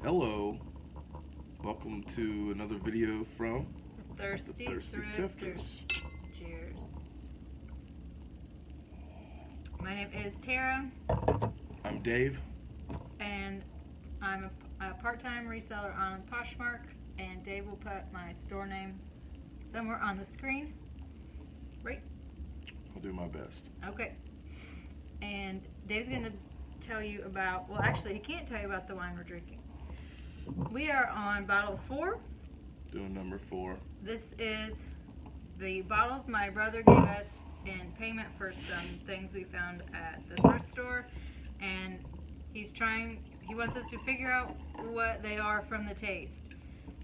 Hello, welcome to another video from Thirsty Thrifters. Cheers. My name is Tara. I'm Dave. And I'm a part-time reseller on Poshmark, and Dave will put my store name somewhere on the screen. Right? I'll do my best. Okay. And Dave's going to tell you about, well, actually, he can't tell you about the wine we're drinking. We are on bottle 4. Doing number 4. This is the bottles my brother gave us in payment for some things we found at the thrift store, and he wants us to figure out what they are from the taste.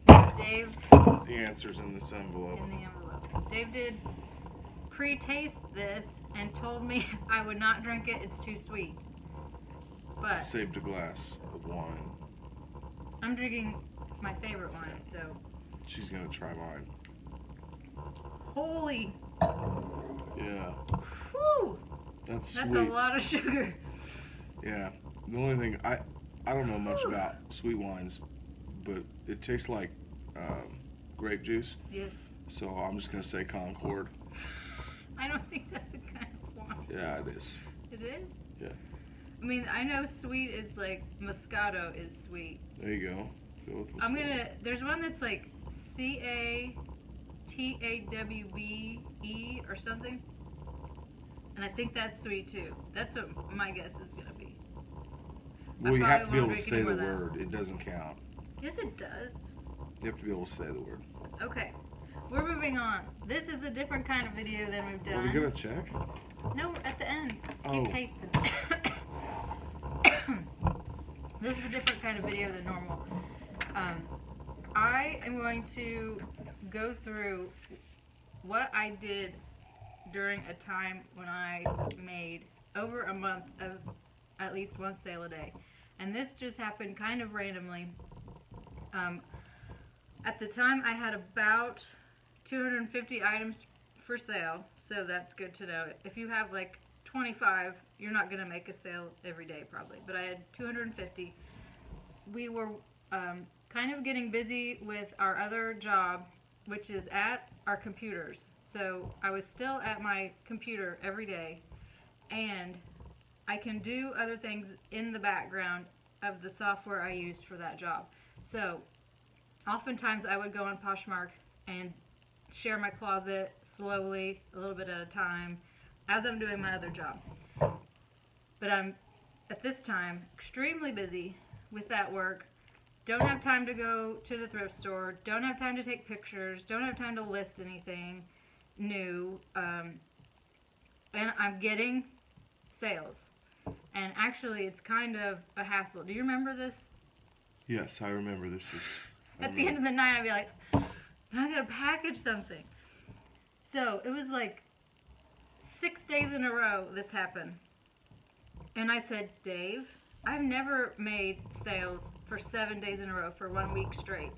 So Dave, the answer's in this envelope. In the envelope. Dave did pre-taste this and told me I would not drink it, it's too sweet. But I saved a glass of wine. I'm drinking my favorite wine, so she's gonna try mine. Holy! Yeah. Whew! That's sweet. That's a lot of sugar. Yeah. The only thing I don't know much about sweet wines, but it tastes like grape juice. Yes. So I'm just gonna say Concord. I don't think that's a kind of wine. Yeah, it is. It is? Yeah. I mean, I know sweet is like Moscato is sweet. There you go. Go with Moscato. There's one that's like CATAWBE or something. And I think that's sweet too. That's what my guess is going to be. Well, you have to be able to say the word. It doesn't count. Yes, it does. You have to be able to say the word. Okay. We're moving on. This is a different kind of video than we've done. Are we going to check? No, at the end. Oh. Keep tasting. This is a different kind of video than normal. I am going to go through what I did during a time when I made over a month of at least one sale a day. And this just happened kind of randomly. At the time, I had about 250 items for sale, so that's good to know. If you have like 25, you're not going to make a sale every day probably, but I had 250. We were kind of getting busy with our other job, which is at our computers. So I was still at my computer every day, and I can do other things in the background of the software I used for that job. So oftentimes I would go on Poshmark and share my closet slowly, a little bit at a time, as I'm doing my other job. But I'm, at this time, extremely busy with that work. Don't have time to go to the thrift store. Don't have time to take pictures. Don't have time to list anything new. And I'm getting sales. And actually, it's kind of a hassle. Do you remember this? Yes, I remember this. At the end of the night, I'd be like, I gotta package something. So it was like 6 days in a row this happened. And I said, Dave, I've never made sales for 7 days in a row for 1 week straight.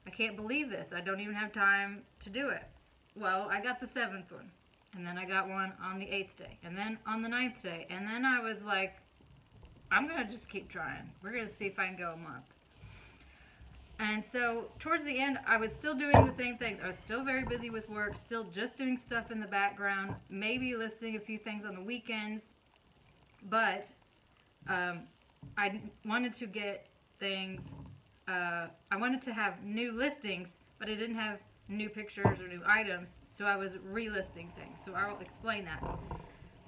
I can't believe this. I don't even have time to do it. Well, I got the 7th one. And then I got one on the 8th day. And then on the 9th day. And then I was like, I'm going to just keep trying. We're going to see if I can go a month. And so towards the end, I was still doing the same things. I was still very busy with work, still just doing stuff in the background, maybe listing a few things on the weekends. But I wanted to get things, I wanted to have new listings, but I didn't have new pictures or new items, so I was relisting things. So I will explain that.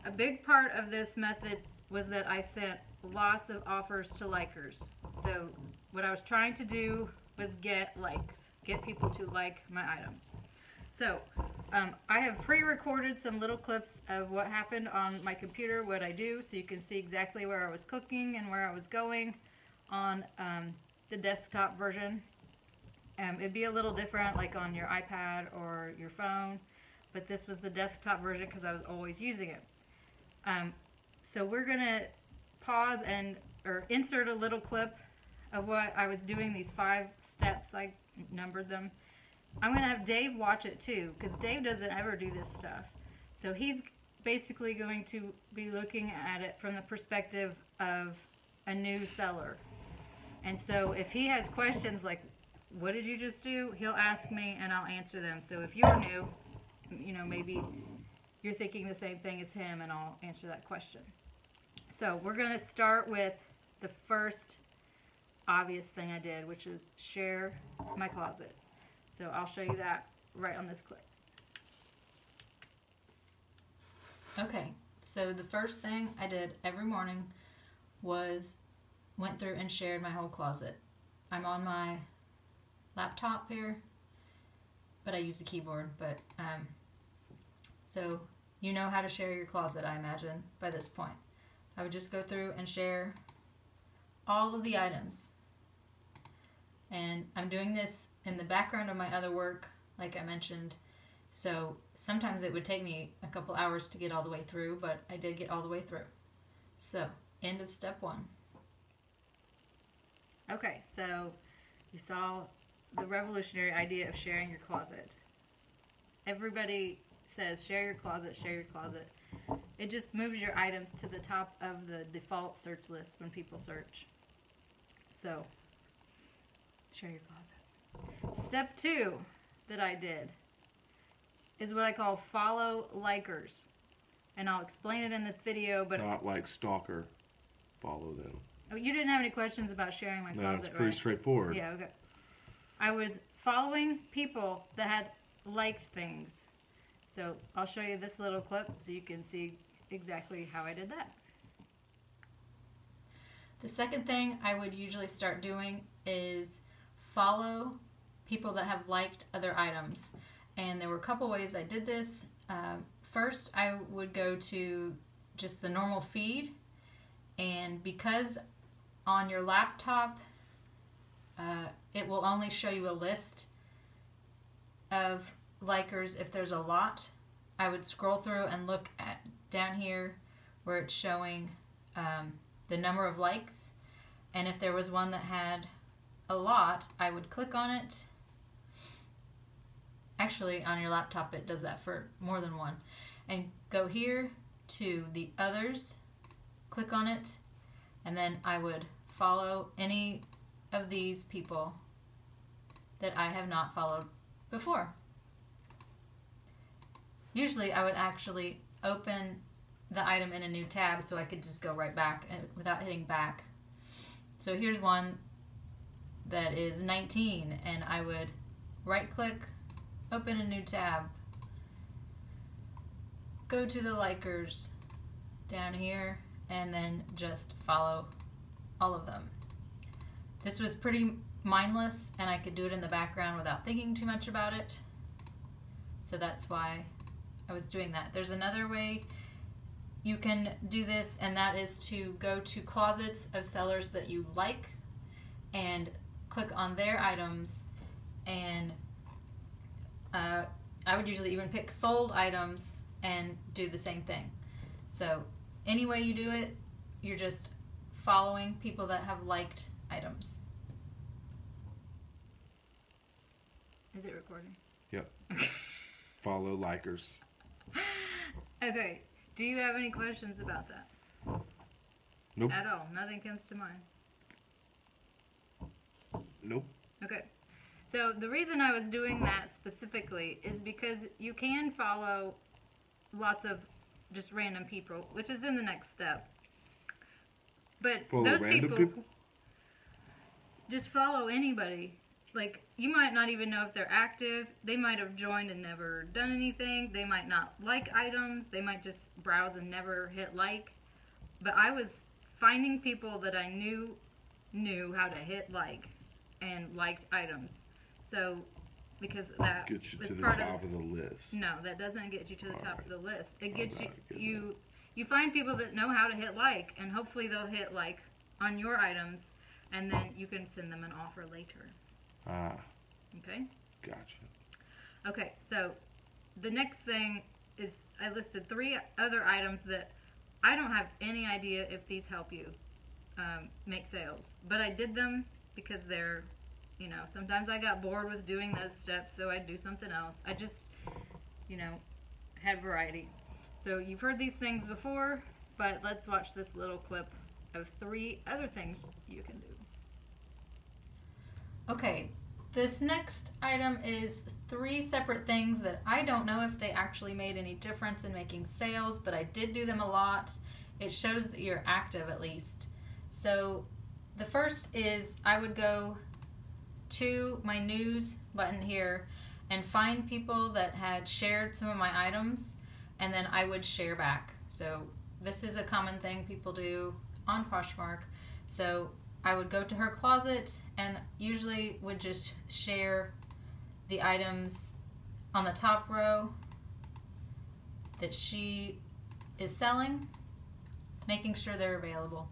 A big part of this method was that I sent lots of offers to likers. So what I was trying to do was get likes, get people to like my items. So I have pre-recorded some little clips of what happened on my computer, what I do, so you can see exactly where I was clicking and where I was going on the desktop version. It'd be a little different like on your iPad or your phone, but this was the desktop version because I was always using it. So we're going to pause or insert a little clip of what I was doing, these 5 steps, I numbered them. I'm going to have Dave watch it too, because Dave doesn't ever do this stuff. So he's basically going to be looking at it from the perspective of a new seller. And so if he has questions like, what did you just do? He'll ask me and I'll answer them. So if you're new, maybe you're thinking the same thing as him and I'll answer that question. So we're going to start with the first obvious thing I did, which is share my closet. So I'll show you that right on this clip. Okay, so the first thing I did every morning was went through and shared my whole closet. I'm on my laptop here, but I use the keyboard. But so you know how to share your closet, I imagine, by this point. I would just go through and share all of the items. And I'm doing this in the background of my other work, like I mentioned. So sometimes it would take me a couple hours to get all the way through, but I did get all the way through. So, end of step 1. Okay, so you saw the revolutionary idea of sharing your closet. Everybody says share your closet, share your closet. It just moves your items to the top of the default search list when people search. So, share your closet. Step 2 that I did is what I call follow likers. And I'll explain it in this video, but... Not like stalker, follow them. Oh, you didn't have any questions about sharing my closet, right? No, it's pretty straightforward. Yeah, okay. I was following people that had liked things. So I'll show you this little clip so you can see exactly how I did that. The second thing I would usually start doing is follow people that have liked other items. And there were a couple ways I did this. First, I would go to just the normal feed, and because on your laptop it will only show you a list of likers if there's a lot, I would scroll through and look at down here where it's showing the number of likes, and if there was one that had a lot, I would click on it. Actually, on your laptop it does that for more than one. And go here to the others, click on it, and then I would follow any of these people that I have not followed before. Usually I would actually open the item in a new tab so I could just go right back without hitting back. So here's one that is 19, and I would right click, open a new tab, go to the likers down here, and then just follow all of them. This was pretty mindless, and I could do it in the background without thinking too much about it. So that's why I was doing that. There's another way you can do this, and that is to go to closets of sellers that you like and click on their items, and I would usually even pick sold items and do the same thing. So any way you do it, you're just following people that have liked items. Is it recording? Yep. Follow likers. Okay. Do you have any questions about that? Nope. At all? Nothing comes to mind? Nope. Okay. So the reason I was doing that specifically is because you can follow lots of just random people, which is in the next step. But Follow those random people? Just follow anybody. Like, you might not even know if they're active. They might have joined and never done anything. They might not like items. They might just browse and never hit like. But I was finding people that I knew how to hit like and liked items. So, because that gets you was to the part top of the list. No, that doesn't get you to the top of the list. It gets you find people that know how to hit like, and hopefully they'll hit like on your items, and then you can send them an offer later. Ah. Okay? Gotcha. Okay, so the next thing is I listed 3 other items that I don't have any idea if these help you make sales. But I did them because they're, sometimes I got bored with doing those steps, so I'd do something else. I just, had variety. So you've heard these things before, but let's watch this little clip of 3 other things you can do. Okay, this next item is 3 separate things that I don't know if they actually made any difference in making sales, but I did do them a lot. It shows that you're active at least. So the first is I would go to my news button here and find people that had shared some of my items, and then I would share back. So this is a common thing people do on Poshmark. So I would go to her closet and usually would just share the items on the top row that she is selling, making sure they're available.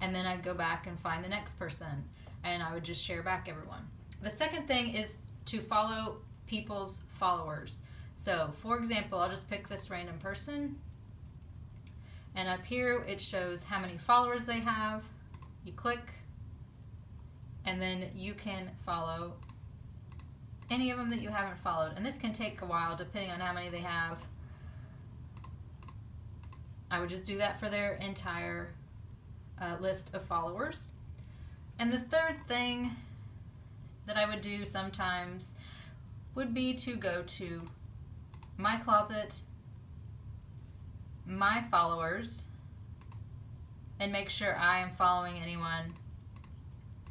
And then I'd go back and find the next person, and I would just share back everyone. The second thing is to follow people's followers. So for example, I'll just pick this random person, and up here it shows how many followers they have. You click, and then you can follow any of them that you haven't followed, and this can take a while depending on how many they have. I would just do that for their entire list of followers. And the third thing that I would do sometimes would be to go to my closet, my followers, and make sure I am following anyone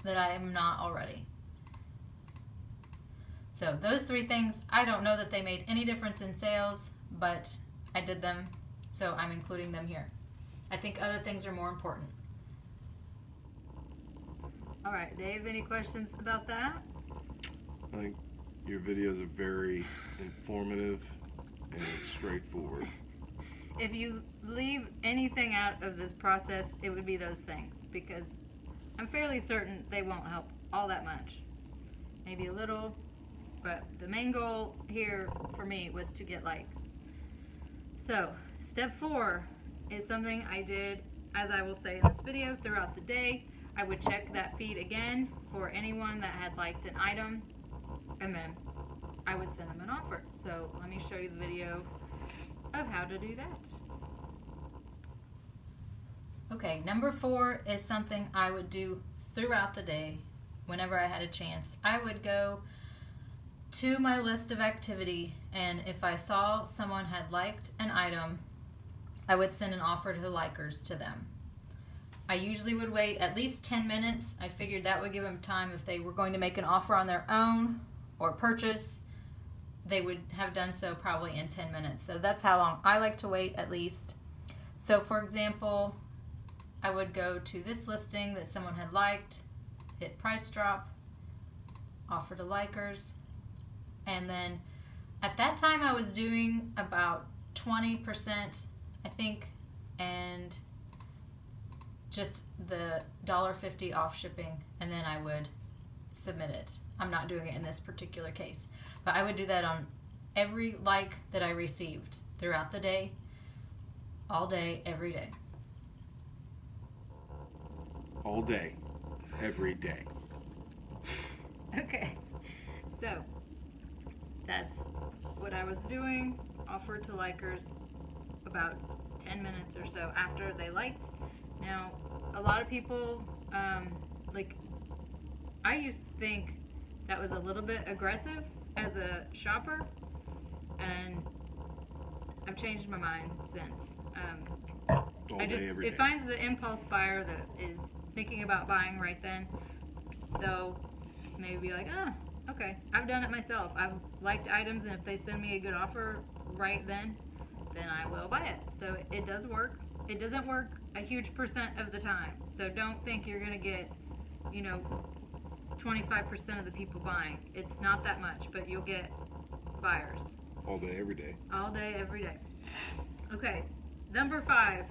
that I am not already. So those 3 things, I don't know that they made any difference in sales, but I did them, so I'm including them here. I think other things are more important. All right, Dave, any questions about that? I think your videos are very informative and straightforward. If you leave anything out of this process, it would be those things, because I'm fairly certain they won't help all that much. Maybe a little, but the main goal here for me was to get likes. So, step 4 is something I did, as I will say in this video, throughout the day. I would check that feed again for anyone that had liked an item, and then I would send them an offer. So let me show you the video of how to do that. Okay, number 4 is something I would do throughout the day whenever I had a chance. I would go to my list of activity, and if I saw someone had liked an item, I would send an offer to the likers to them. I usually would wait at least 10 minutes. I figured that would give them time if they were going to make an offer on their own or purchase. They would have done so probably in 10 minutes. So that's how long I like to wait, at least. So for example, I would go to this listing that someone had liked, hit price drop, offer to likers, and then at that time I was doing about 20%, I think, and just the $1.50 off shipping, and then I would submit it. I'm not doing it in this particular case, but I would do that on every like that I received throughout the day, all day, every day. All day, every day. Okay, so that's what I was doing. Offer to likers about 10 minutes or so after they liked. Now, a lot of people, I used to think that was a little bit aggressive as a shopper, and I've changed my mind since. It finds the impulse buyer that is thinking about buying right then. They'll maybe be like, oh, okay, I've done it myself. I've liked items, and if they send me a good offer right then I will buy it. So it does work. It doesn't work a huge % of the time. So don't think you're going to get, 25% of the people buying. It's not that much, but you'll get buyers. All day, every day. All day, every day. Okay, number 5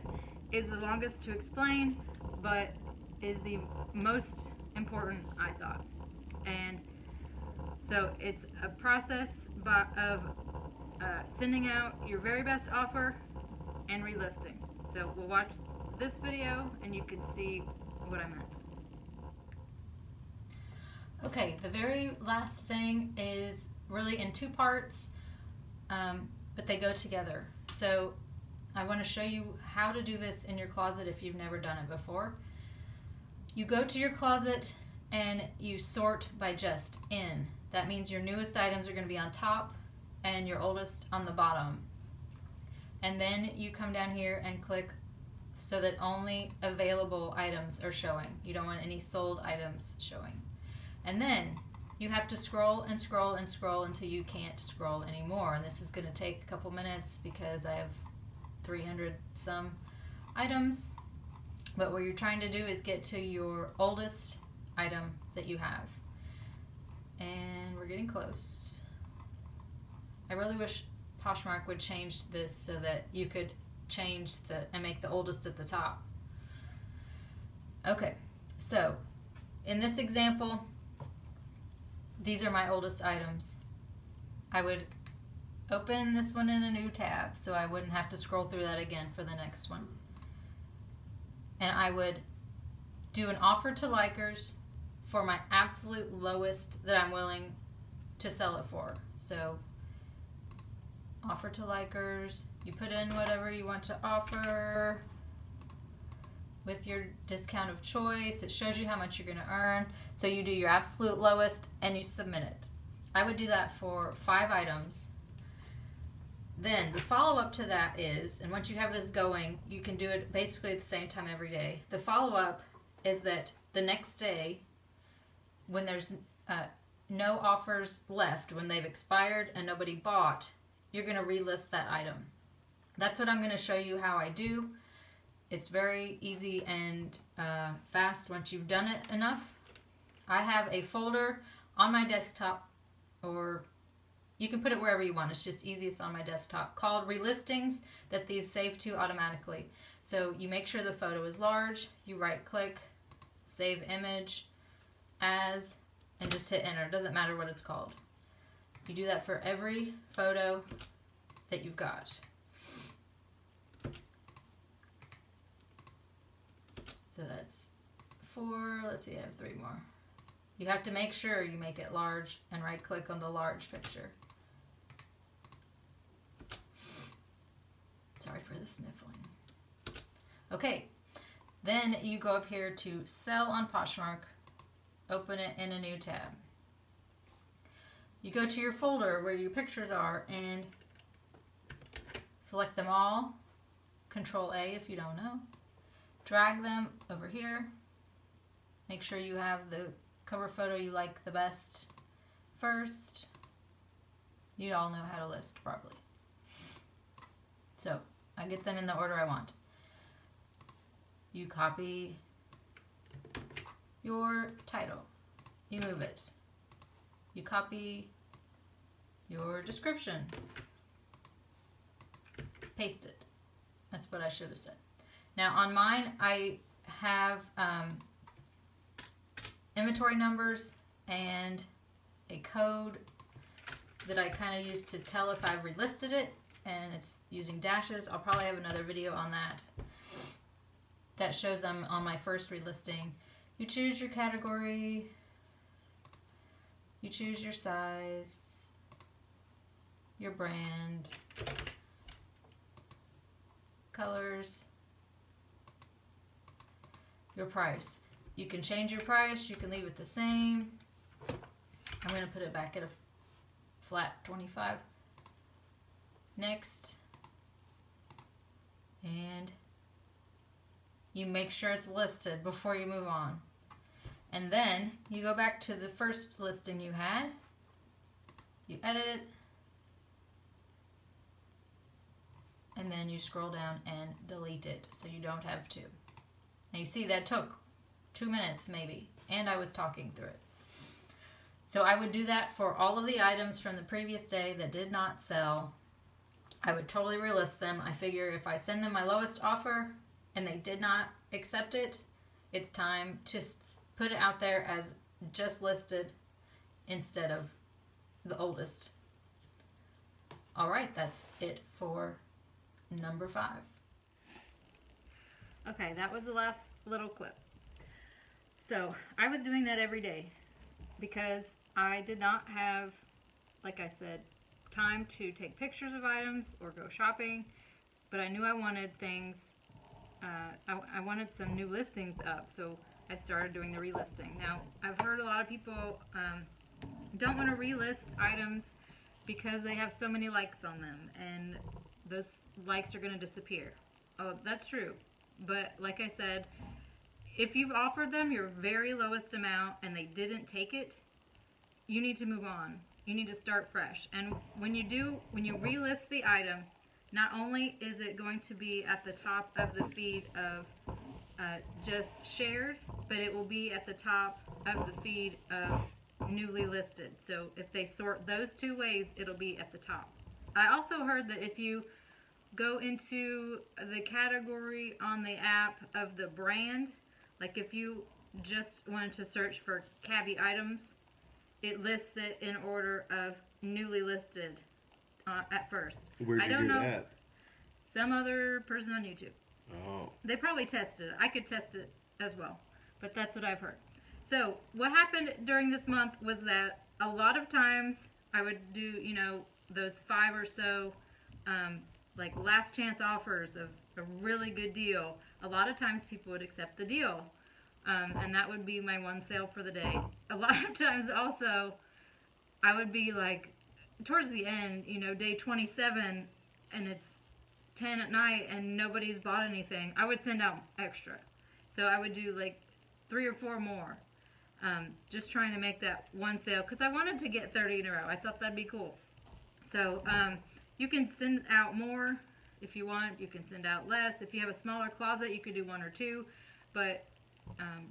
is the longest to explain, but is the most important, I thought. And so it's a process of sending out your very best offer and relisting. So we'll watch this video and you can see what I meant. Okay, the very last thing is really in 2 parts, but they go together. So I want to show you how to do this in your closet if you've never done it before. You go to your closet and you sort by just in. That means your newest items are going to be on top and your oldest on the bottom. And then you come down here and click so that only available items are showing. You don't want any sold items showing. And then you have to scroll and scroll and scroll until you can't scroll anymore. And this is going to take a couple minutes because I have 300 some items. But what you're trying to do is get to your oldest item that you have. And we're getting close. I really wish Poshmark would change this so that you could change and make the oldest at the top. Okay, so in this example, these are my oldest items. I would open this one in a new tab so I wouldn't have to scroll through that again for the next one. And I would do an offer to likers for my absolute lowest that I'm willing to sell it for. So offer to likers, you put in whatever you want to offer with your discount of choice. It shows you how much you're going to earn. So you do your absolute lowest and you submit it. I would do that for 5 items. Then the follow-up to that is, and once you have this going, you can do it basically at the same time every day. The follow-up is that the next day, when there's no offers left, when they've expired and nobody bought, you're going to relist that item. That's what I'm going to show you how I do. It's very easy and fast once you've done it enough. I have a folder on my desktop, or you can put it wherever you want. It's just easiest on my desktop, called Relistings, that these save to automatically. So you make sure the photo is large, you right click, save image as, and just hit enter. It doesn't matter what it's called. You do that for every photo that you've got. So that's 4, let's see, I have 3 more. You have to make sure you make it large and right click on the large picture. Sorry for the sniffling. Okay, then you go up here to sell on Poshmark, open it in a new tab. You go to your folder where your pictures are and select them all, Control A if you don't know. Drag them over here. Make sure you have the cover photo you like the best first. You all know how to list probably. So I get them in the order I want. You copy your title. You move it. You copy your description. Paste it. That's what I should have said. Now on mine, I have inventory numbers and a code that I kind of use to tell if I've relisted it, and it's using dashes. I'll probably have another video on that. That shows I'm on my first relisting. You choose your category, you choose your size, your brand, colors, your price. You can change your price, you can leave it the same. I'm going to put it back at a flat 25. Next. And you make sure it's listed before you move on. And then you go back to the first listing you had. You edit it. And then you scroll down and delete it so you don't have to. And you see that took 2 minutes maybe, and I was talking through it. So I would do that for all of the items from the previous day that did not sell. I would totally relist them. I figure if I send them my lowest offer and they did not accept it, it's time to put it out there as just listed instead of the oldest. All right, that's it for number 5. Okay, that was the last little clip. So I was doing that every day because I did not have, like I said, time to take pictures of items or go shopping, but I knew I wanted things, I wanted some new listings up. So I started doing the relisting. Now, I've heard a lot of people don't want to relist items because they have so many likes on them, and those likes are going to disappear. Oh, that's true. But like I said, if you've offered them your very lowest amount and they didn't take it, you need to move on. You need to start fresh. And when you relist the item, not only is it going to be at the top of the feed of just shared, but it will be at the top of the feed of newly listed. So if they sort those two ways, it'll be at the top. I also heard that if you go into the category on the app of the brand, like if you just wanted to search for cabbie items, it lists it in order of newly listed at first. Where'd you hear that? Some other person on YouTube. Oh. They probably tested it. I could test it as well, but that's what I've heard. So what happened during this month was that a lot of times I would do, those 5 or so like last chance offers of a really good deal. A lot of times people would accept the deal, and that would be my one sale for the day. A lot of times also I would be like towards the end, day 27, and it's 10 at night and nobody's bought anything. I would send out extra. So I would do like 3 or 4 more, just trying to make that one sale because I wanted to get 30 in a row. I thought that'd be cool. So you can send out more if you want. You can send out less. If you have a smaller closet, you could do 1 or 2. But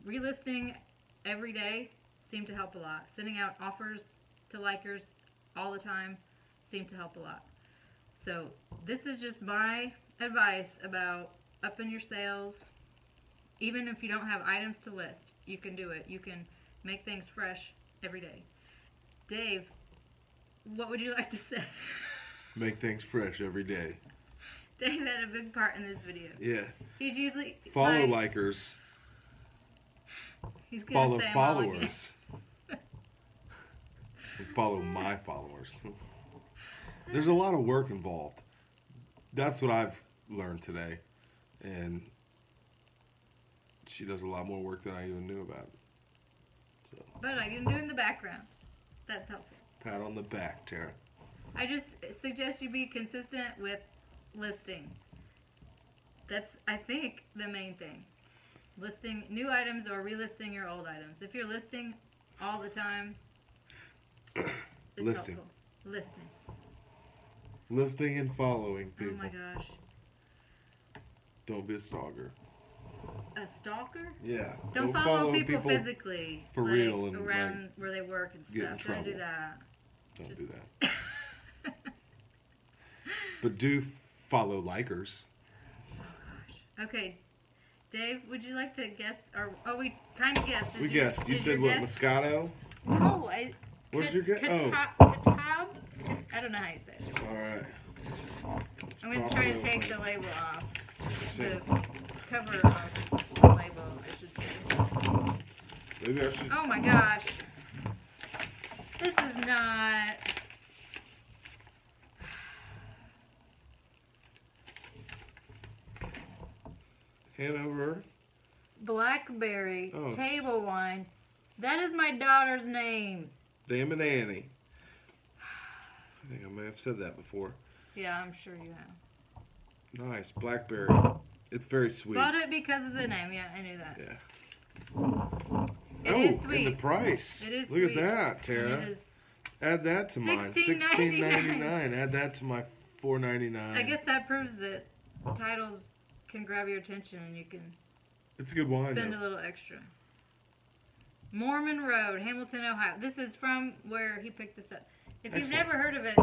relisting every day seemed to help a lot. Sending out offers to likers all the time seemed to help a lot. So this is just my advice about upping your sales. Even if you don't have items to list, you can do it. You can make things fresh every day. Dave, what would you like to say? Make things fresh every day. Dave had a big part in this video. Yeah. He's usually follow likers. He's gonna follow say followers. And follow my followers. There's a lot of work involved. That's what I've learned today, and she does a lot more work than I even knew about. So. But I can do in the background. That's helpful. Pat on the back, Tara. I just suggest you be consistent with listing. That's, I think, the main thing. Listing new items or relisting your old items. If you're listing all the time, it's listing. helpful. Listing. Listing and following people. Oh my gosh. Don't be a stalker. A stalker? Yeah. Don't follow people physically. For real. And around where they work and stuff. Don't do that. Don't do that. But do follow likers. Oh gosh. Okay. Dave, would you like to guess? We kind of guessed. We guessed. You said what, Moscato? No, What's your guess? Katab? I don't know how you say it. All right. I'm going to try to take the label off. The cover off the label, I should say. Maybe I should. Oh my gosh. This is not. Hanover. Blackberry table wine. That is my daughter's name. Damn it, Annie. I think I may have said that before. Yeah, I'm sure you have. Nice. Blackberry. It's very sweet. Bought it because of the name. Yeah, I knew that. Yeah. It is sweet. And the price. It is Look sweet. at that, Tara. It is Add that to mine. $16.99. Add that to my $4.99. I guess that proves that titles can grab your attention and you can it's a good wine. Spend a little extra. Mormon Road, Hamilton, Ohio. This is from where he picked this up. If you've never heard of it,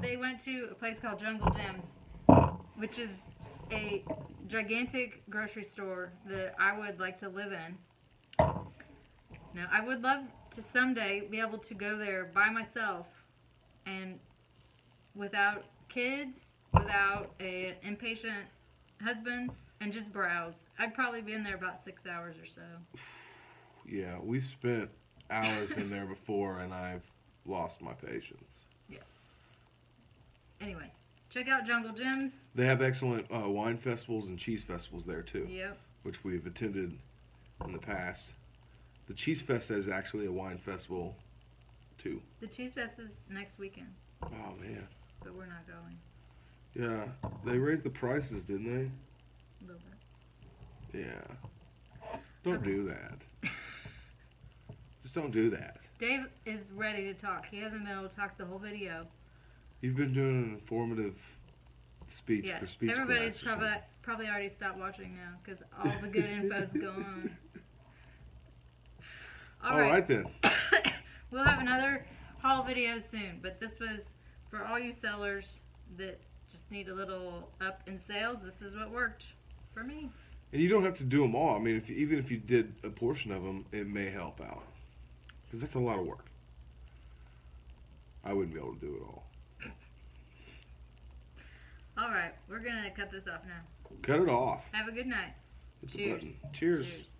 they went to a place called Jungle Gems, which is a gigantic grocery store that I would like to live in. Now, I would love to someday be able to go there by myself and without kids, without an impatient husband, and just browse. I'd probably be in there about 6 hours or so. Yeah, we spent hours in there before, and I've lost my patience. Yeah. Anyway, check out Jungle Gems. They have excellent wine festivals and cheese festivals there, too. Yep. Which we've attended in the past. The Cheese Fest is actually a wine festival, too. The Cheese Fest is next weekend. Oh, man. But we're not going. Yeah. They raised the prices, didn't they? A little bit. Yeah. Don't do that. Just don't do that. Dave is ready to talk. He hasn't been able to talk the whole video. You've been doing an informative speech for speech everybody's class. Everybody's probably already stopped watching now because all the good info's going on. All right then. We'll have another haul video soon, but this was for all you sellers that just need a little up in sales. This is what worked for me. And you don't have to do them all. I mean, even if you did a portion of them, it may help out. Because that's a lot of work. I wouldn't be able to do it all. All right, we're going to cut this off now. Cut it off. Have a good night. Hit the Cheers. button. Cheers. Cheers.